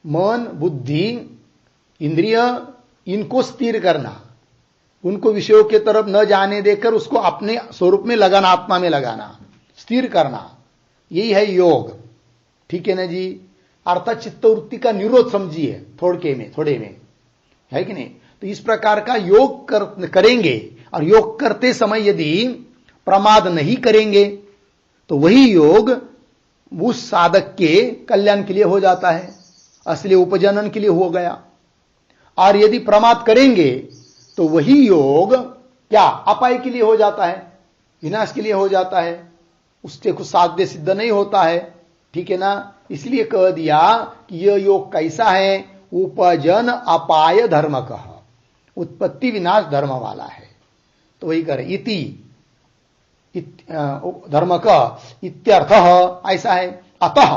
मन, बुद्धि, इंद्रिय, इनको स्थिर करना, उनको विषयों के तरफ न जाने देकर उसको अपने स्वरूप में लगाना, आत्मा में लगाना, स्थिर करना, यही है योग। ठीक है ना जी। अर्थात चित्तवृत्ति का निरोध समझिए, थोड़े में है कि नहीं। तो इस प्रकार का योग करेंगे, और योग करते समय यदि प्रमाद नहीं करेंगे तो वही योग उस साधक के कल्याण के लिए हो जाता है, असली उपजनन के लिए हो गया। और यदि प्रमाद करेंगे तो वही योग क्या? अपाय के लिए हो जाता है, विनाश के लिए हो जाता है, उससे कुछ साध्य सिद्ध नहीं होता है। ठीक है ना। इसलिए कह दिया कि यह योग कैसा है? उपजन अपाय धर्म कह, उत्पत्ति विनाश धर्म वाला है। तो वही करे इति धर्म का इत्यर्थ, ऐसा है। अतः,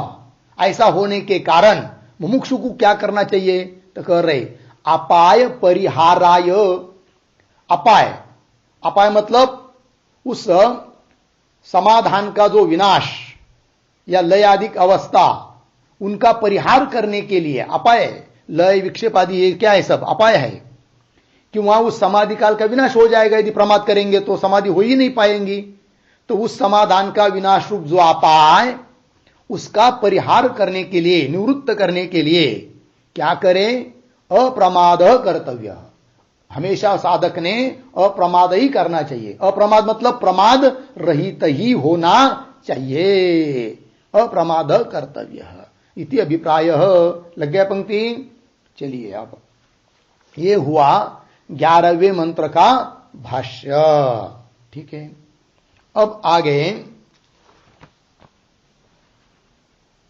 ऐसा होने के कारण मुमुक्षु को क्या करना चाहिए? तो कह रहे अपाय परिहाराय, अपाय, अपाय मतलब उस समाधान का जो विनाश या लय आदि अवस्था उनका परिहार करने के लिए अपाय, लय विक्षेप आदि ये क्या है, सब अपाय है कि वहां उस समाधि काल का विनाश हो जाएगा। यदि प्रमाद करेंगे तो समाधि हो ही नहीं पाएंगी। तो उस समाधान का विनाश रूप जो अपाय, उसका परिहार करने के लिए, निवृत्त करने के लिए क्या करें, अप्रमाद कर्तव्य। हमेशा साधक ने अप्रमाद ही करना चाहिए। अप्रमाद मतलब प्रमाद रहित ही होना चाहिए, अप्रमाद कर्तव्य इति अभिप्राय। लग गया पंक्ति। चलिए अब ये हुआ 11वें मंत्र का भाष्य। ठीक है, अब आगे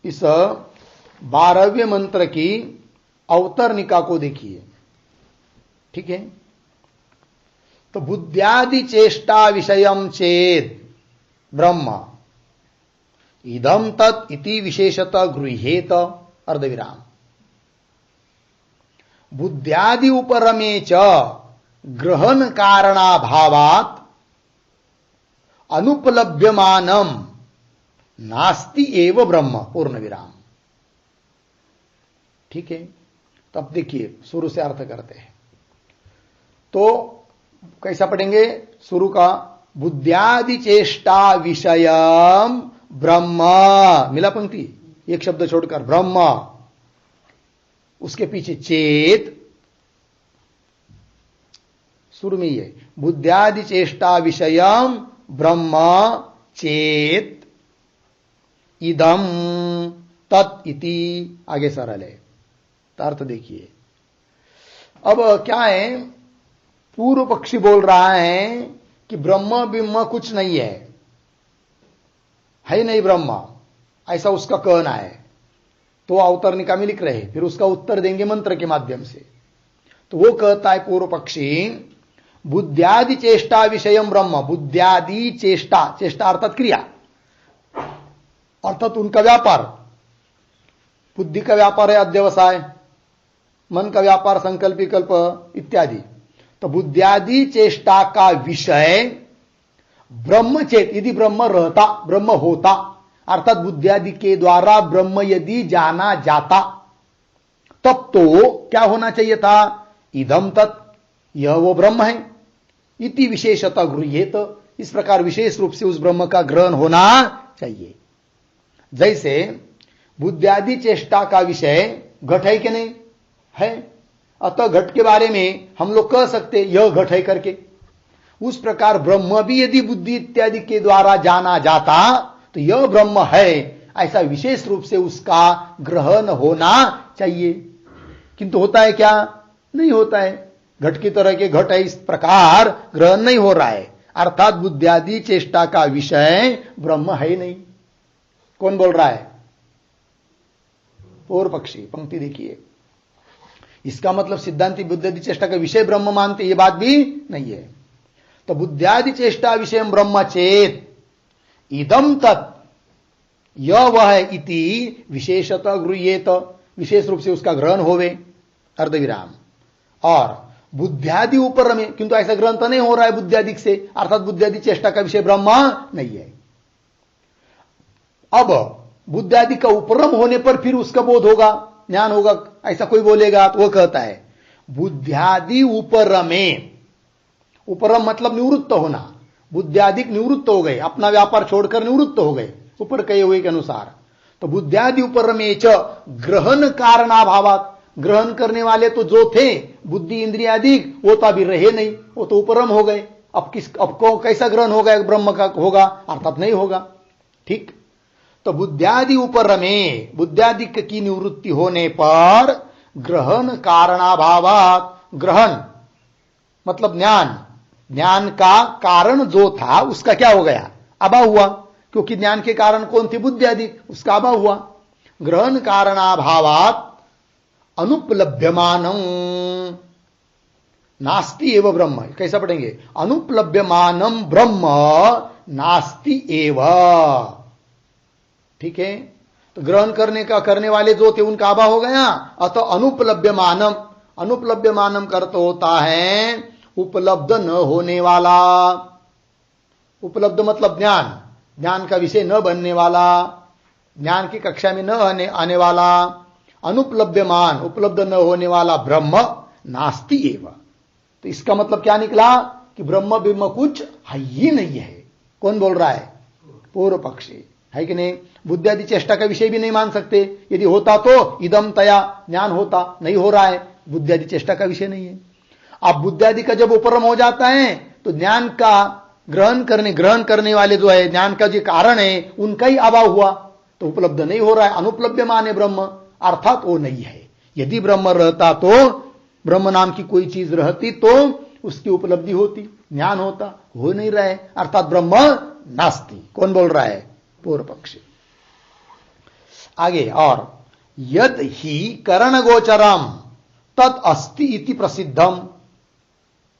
इस 12वें मंत्र की अवतरणिका को देखिए। ठीक है, तो बुद्ध्यादि चेष्टा विषयम चेत ब्रह्म इदम तत् इति विशेषतः गृह्येत अर्धविराम। बुद्ध्यादि उपरमे च ग्रहण कारणाभावात् अनुपलभ्यमानम नास्ति एव ब्रह्म पूर्ण विराम। ठीक है, तो अब देखिए शुरू से अर्थ करते हैं। तो कैसा पढ़ेंगे शुरू का, बुद्ध्यादि चेष्टा विषयम ब्रह्म, मिला पंक्ति, एक शब्द छोड़कर ब्रह्म, उसके पीछे चेत, शुरू में ये बुद्ध्यादि चेष्टा विषयम ब्रह्म चेत इदम तत् इति, आगे सरल है। तो अर्थ देखिए, अब क्या है, पूर्व पक्षी बोल रहा है कि ब्रह्म बिम्म कुछ नहीं है नहीं ब्रह्म, ऐसा उसका कहना है। तो अवतरणिका में लिख रहे, फिर उसका उत्तर देंगे मंत्र के माध्यम से। तो वो कहता है पूर्व पक्षी, बुद्ध्यादि चेष्टा विषयम ब्रह्म, बुद्ध्यादि चेष्टा, चेष्टा अर्थात क्रिया, अर्थात उनका व्यापार। बुद्धि का व्यापार है अध्यवसाय, मन का व्यापार संकल्प विकल्प इत्यादि। तो बुद्ध्यादि चेष्टा का विषय ब्रह्म चेत, यदि ब्रह्म रहता, ब्रह्म होता, अर्थात बुद्ध्यादि के द्वारा ब्रह्म यदि जाना जाता, तब तो क्या होना चाहिए था, इदम तत्, यह वो ब्रह्म है, इति विशेषतः गृह्येत, इस प्रकार विशेष रूप से उस ब्रह्म का ग्रहण होना चाहिए। जैसे बुद्ध्यादि चेष्टा का विषय घट है कि नहीं है, अतः घट के बारे में हम लोग कह सकते यह घट है करके। उस प्रकार ब्रह्म भी यदि बुद्धि इत्यादि के द्वारा जाना जाता तो यह ब्रह्म है, ऐसा विशेष रूप से उसका ग्रहण होना चाहिए। किंतु होता है क्या, नहीं होता है। घट की तरह के घट है, इस प्रकार ग्रहण नहीं हो रहा है, अर्थात बुद्ध्यादि चेष्टा का विषय ब्रह्म है नहीं। कौन बोल रहा है, पूर्व पक्षी। पंक्ति देखिए, इसका मतलब सिद्धांति बुद्ध्यादि चेष्टा का विषय ब्रह्म मानते, ये बात भी नहीं है। तो बुद्ध्यादि चेष्टा विषय ब्रह्म चेत इदम तत्, यह वह है, इति विशेषतः गृह्येत, विशेष रूप से उसका ग्रहण होवे, अर्धविराम। और बुद्ध्यादि ऊपर में, किंतु ऐसा ग्रहण तो नहीं हो रहा है बुद्ध्यादि से, अर्थात बुद्ध्यादि चेष्टा का विषय ब्रह्म नहीं है। अब बुद्ध्यादि का उपरम होने पर फिर उसका बोध होगा, ज्ञान होगा, ऐसा कोई बोलेगा तो वो कहता है बुद्ध्यादि उपरमे, उपरम मतलब निवृत्त होना, बुद्ध्यादिक निवृत्त हो गए, अपना व्यापार छोड़कर निवृत्त हो गए ऊपर कहे हुए के अनुसार। तो बुद्ध्यादि उपरमे च ग्रहण कारणाभावात, ग्रहण करने वाले तो जो थे बुद्धि इंद्रियादि, वो तो अभी रहे नहीं, वो तो उपरम हो गए। अब को कैसा ग्रहण होगा ब्रह्म का, होगा अर्थात नहीं होगा। ठीक, तो बुद्ध्यादि उपरमे, बुद्ध्यादि की निवृत्ति होने पर ग्रहण कारणाभावात, ग्रहण मतलब ज्ञान, ज्ञान का कारण जो था उसका क्या हो गया, अभाव हुआ, क्योंकि ज्ञान के कारण कौन थी, बुद्ध्यादि, उसका अभाव हुआ। ग्रहण कारणाभावात अनुपलभ्यमानं नास्ति एव ब्रह्म, कैसा पढ़ेंगे, अनुपलभ्यमानं ब्रह्म नास्ति एव। ठीक है, तो ग्रहण करने का करने वाले जो थे उनका अभाव हो गया, अतः अनुपलभ्यमानम, अनुपलभ्यमानम करते होता है उपलब्ध न होने वाला, उपलब्ध मतलब ज्ञान, ज्ञान का विषय न बनने वाला, ज्ञान की कक्षा में न आने वाला, अनुपलब्धमान उपलब्ध न होने वाला ब्रह्म नास्ति एव। तो इसका मतलब क्या निकला कि ब्रह्म बिम्ब कुछ है ही नहीं है। कौन बोल रहा है? पूर्व पक्षी है कि नहीं? बुद्धि आदि चेष्टा का विषय भी नहीं मान सकते। यदि होता तो इदम तया ज्ञान होता, नहीं हो रहा है, बुद्धि आदि चेष्टा का विषय नहीं है। अब बुद्धि आदि का जब उपरम हो जाता है तो ज्ञान का ग्रहण करने वाले जो है, ज्ञान का जो कारण है, उनका ही अभाव हुआ, तो उपलब्ध नहीं हो रहा है। अनुपलब्धमान है ब्रह्म, अर्थात वो नहीं है। यदि ब्रह्म रहता तो, ब्रह्म नाम की कोई चीज रहती तो उसकी उपलब्धि होती, ज्ञान होता, हो नहीं रहा है, अर्थात ब्रह्म नास्ति। कौन बोल रहा है? पूर्व पक्षी। आगे और यद ही करण गोचरम तत् अस्ति इति प्रसिद्धम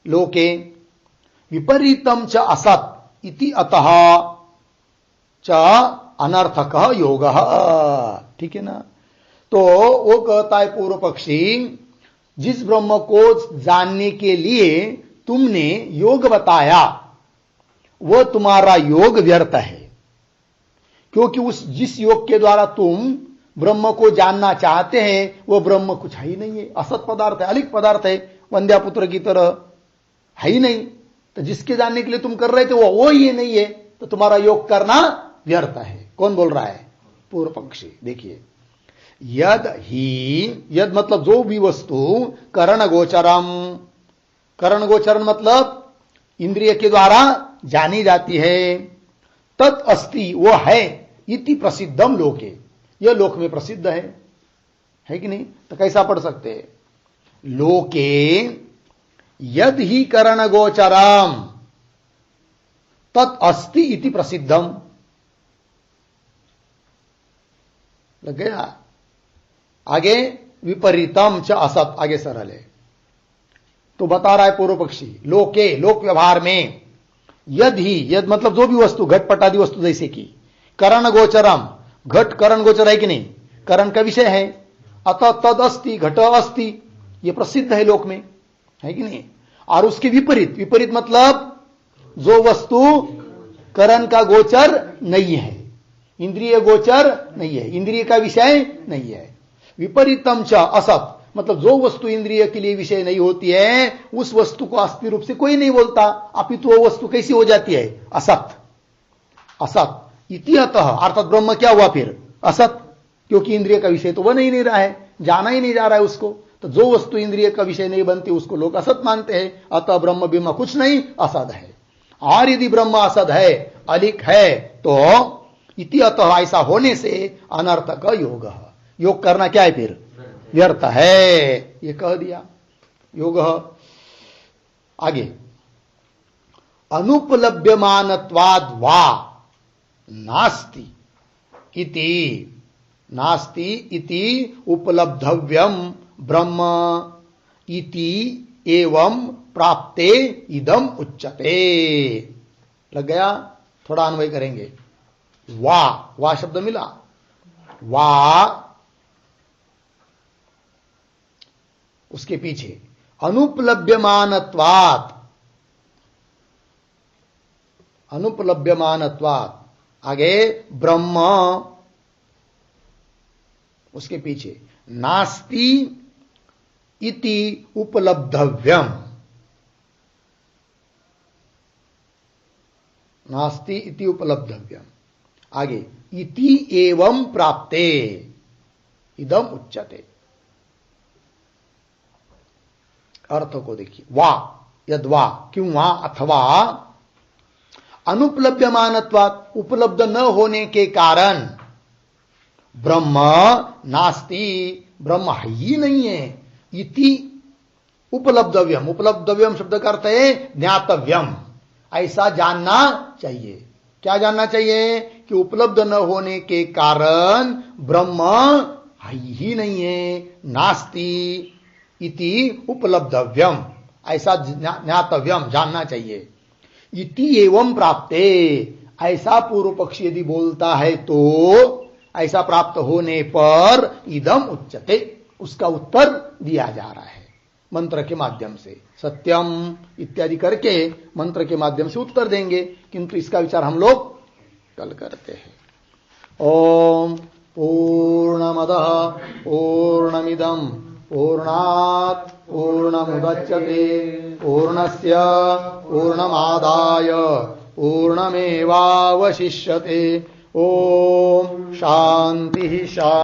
लोके विपरीतम च असत इति अतः च अनर्थक योग। ठीक है ना? तो वो कहता है पूर्व पक्षी, जिस ब्रह्म को जानने के लिए तुमने योग बताया वह तुम्हारा योग व्यर्थ है, क्योंकि उस जिस योग के द्वारा तुम ब्रह्म को जानना चाहते हैं वो ब्रह्म कुछ है ही नहीं है, असत पदार्थ है, अलिक पदार्थ है, वंद्यापुत्र की तरह है ही नहीं। तो जिसके जानने के लिए तुम कर रहे थे वो ही नहीं है, तो तुम्हारा योग करना व्यर्थ है। कौन बोल रहा है? पूर्व पक्षी। देखिए, यद ही, यद मतलब जो भी वस्तु, करण गोचरम, करण गोचरम मतलब इंद्रिय के द्वारा जानी जाती है, तत् अस्ति वो है, इति प्रसिद्धम लोके, यह लोक में प्रसिद्ध है कि नहीं? तो कैसा पढ़ सकते हैं? लोके यद ही करण गोचरम तत् अस्ति इति प्रसिद्धम। लग गया? आगे विपरीतम च असत, आगे सरल है। तो बता रहा है पूर्व पक्षी, लोके लोक व्यवहार में यद ही, यद मतलब जो भी वस्तु, घटपट आदि वस्तु जैसे कि करण गोचरम, घट करण गोचर है कि नहीं? करण का विषय है, अतः तद अस्ति, घट अस्ति, यह प्रसिद्ध है लोक में, है कि नहीं? और उसके विपरीत, विपरीत मतलब जो वस्तु करण का गोचर नहीं है, इंद्रिय गोचर नहीं है, इंद्रिय का विषय नहीं है। विपरीतम च असत मतलब जो वस्तु इंद्रिय के लिए विषय नहीं होती है उस वस्तु को अस्ति रूप से कोई नहीं बोलता, अपितु वो वस्तु कैसी हो जाती है? असत। असत इति अतः, अर्थात ब्रह्म क्या हुआ फिर? असत, क्योंकि इंद्रिय का विषय तो बन ही नहीं रहा है, जाना ही नहीं जा रहा है उसको। तो जो वस्तु इंद्रिय का विषय नहीं बनती उसको लोग असत मानते हैं, अतः ब्रह्म बिम्ब कुछ नहीं, असद है। और यदि ब्रह्म असद है, अलिक है, तो इति अतः ऐसा होने से अनर्थक योग, योग करना क्या है फिर? व्यर्थ है, ये कह दिया योग। आगे अनुपलभ्यमानत्वाद वा नास्ति इति, नास्ति इति उपलब्धव्यम ब्रह्म इति एवं प्राप्ते इदम उच्यते। लग गया? थोड़ा अन्वय करेंगे। वा शब्द मिला, वा उसके पीछे अनुपलभ्यमानत्वात्, अनुपलभ्यमानत्वात्, आगे ब्रह्म, उसके पीछे नास्ति इति उपलब्धव्यम, नास्ति इति उपलब्धव्यम, आगे इति एवं प्राप्ते इदम उच्यते। अर्थ को देखिए, वा, यद्वा, क्यों वा, अथवा अनुपलभ्यमानत्वात्, उपलब्ध न होने के कारण, ब्रह्म नास्ति, ब्रह्म है ही नहीं है, इति उपलब्धव्यम, उपलब्धव्यम शब्द का अर्थ है ज्ञातव्यम, ऐसा जानना चाहिए। क्या जानना चाहिए? कि उपलब्ध न होने के कारण ब्रह्म है ही नहीं है, नास्ति इति उपलब्धव्यम, ऐसा ज्ञातव्यम, जानना चाहिए। इति एवं प्राप्ते, ऐसा पूर्व पक्षी यदि बोलता है तो ऐसा प्राप्त होने पर इदम उच्यते, उसका उत्तर दिया जा रहा है। मंत्र के माध्यम से, सत्यम इत्यादि करके मंत्र के माध्यम से उत्तर देंगे, किंतु इसका विचार हम लोग कल करते हैं। ओम पूर्णमदः पूर्णमिदं पूर्णात् पूर्णमुदच्यते पूर्णस्य पूर्णमादाय पूर्णमेवावशिष्यते। ओम शांति शांति।